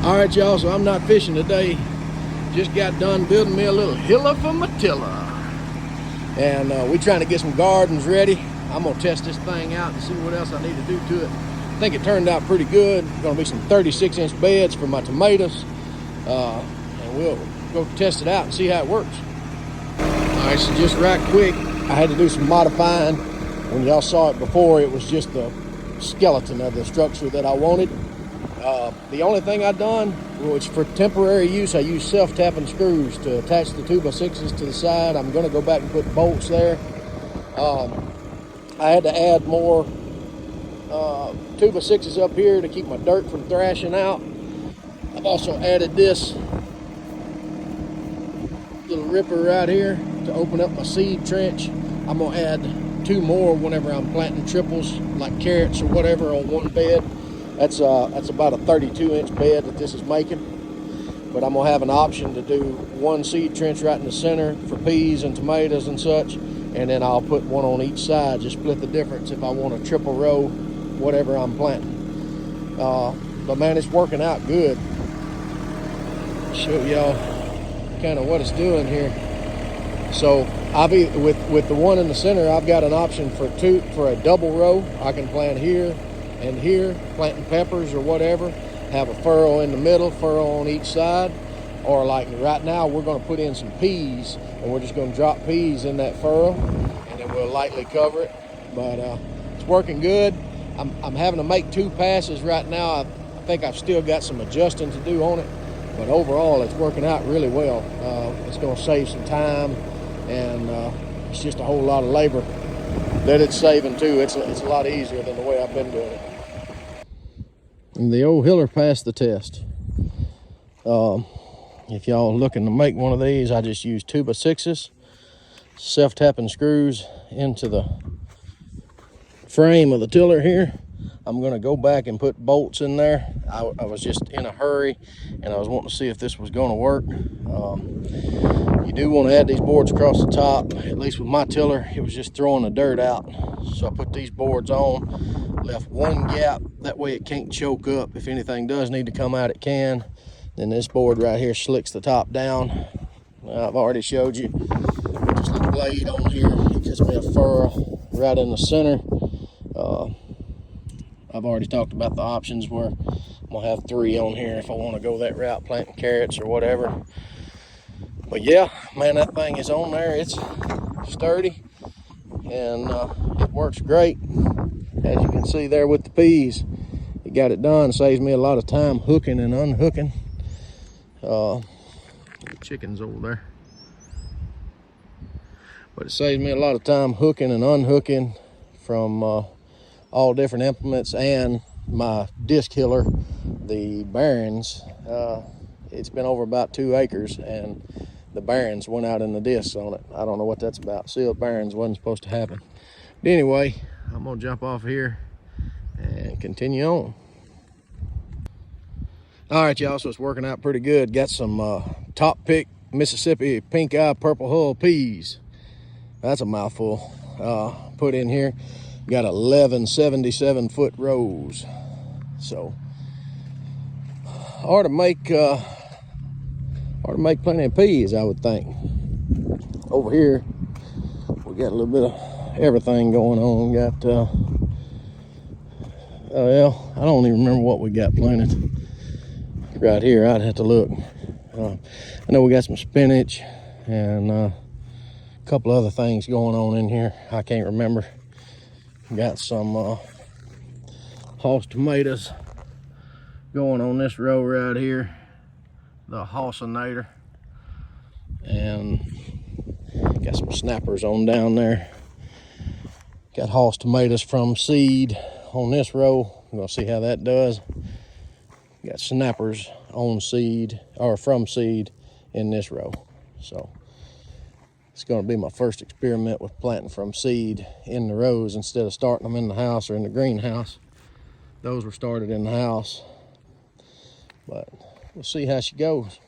All right, y'all, so I'm not fishing today. Just got done building me a little hiller for my tiller. And we're trying to get some gardens ready. I'm gonna test this thing out and see what else I need to do to it. I think it turned out pretty good. Gonna be some 36-inch beds for my tomatoes. And we'll go test it out and see how it works. All right, so just right quick, I had to do some modifying. When y'all saw it before, it was just the skeleton of the structure that I wanted. The only thing I've done, which for temporary use, I use self-tapping screws to attach the 2x6s to the side. I'm going to go back and put bolts there. I had to add more 2x6s up here to keep my dirt from thrashing out. I've also added this little ripper right here to open up my seed trench. I'm going to add 2 more whenever I'm planting triples like carrots or whatever on one bed. That's about a 32-inch bed that this is making. But I'm gonna have an option to do 1 seed trench right in the center for peas and tomatoes and such, and then I'll put 1 on each side, just split the difference if I want a triple row, whatever I'm planting. But man, it's working out good. Show y'all kind of what it's doing here. So with the one in the center, I've got an option for a double row. I can plant here and here, planting peppers or whatever, have a furrow in the middle, furrow on each side. Or like right now, we're going to put in some peas, and we're just going to drop peas in that furrow, and then we'll lightly cover it. But it's working good. I'm having to make 2 passes right now. I think I've still got some adjusting to do on it, but overall it's working out really well. It's going to save some time, and it's just a whole lot of labor that it's saving too. It's a lot easier than the way I've been doing it. And the old hiller passed the test. If y'all looking to make one of these, I just use 2x6s, self-tapping screws into the frame of the tiller here. I'm gonna go back and put bolts in there. I was just in a hurry and I was wanting to see if this was gonna work. You do want to add these boards across the top. At least with my tiller, it was just throwing the dirt out. So I put these boards on, left 1 gap, that way it can't choke up. If anything does need to come out, it can. Then this board right here slicks the top down. I've already showed you. Just the blade on here, it gives me a furrow right in the center. I've already talked about the options where I'm gonna have 3 on here if I want to go that route, planting carrots or whatever. But yeah, man, that thing is on there. It's sturdy, and it works great. As you can see there with the peas, it got it done. Saves me a lot of time hooking and unhooking. The chicken's over there. But it saves me a lot of time hooking and unhooking from all different implements, and my disc hiller, the Barons. It's been over about 2 acres, and the Barons went out in the discs on it. I don't know what that's about. Sealed Barons wasn't supposed to happen. But anyway, I'm gonna jump off here and continue on. All right, y'all, so it's working out pretty good. Got some top pick Mississippi pink eye purple hull peas. That's a mouthful. Put in here. Got 11 77-foot rows. So ought to make plenty of peas, I would think. Over here we got a little bit of everything going on. Got well, I don't even remember what we got planted right here. I'd have to look. I know we got some spinach and a couple other things going on in here. I can't remember. Got some Hoss tomatoes going on this row right here, the Hossinator, and got some snappers on down there. Got Hoss tomatoes from seed on this row. I'm gonna see how that does. Got snappers on seed or from seed in this row. So it's going to be my first experiment with planting from seed in the rows instead of starting them in the house or in the greenhouse. Those were started in the house, but we'll see how she goes.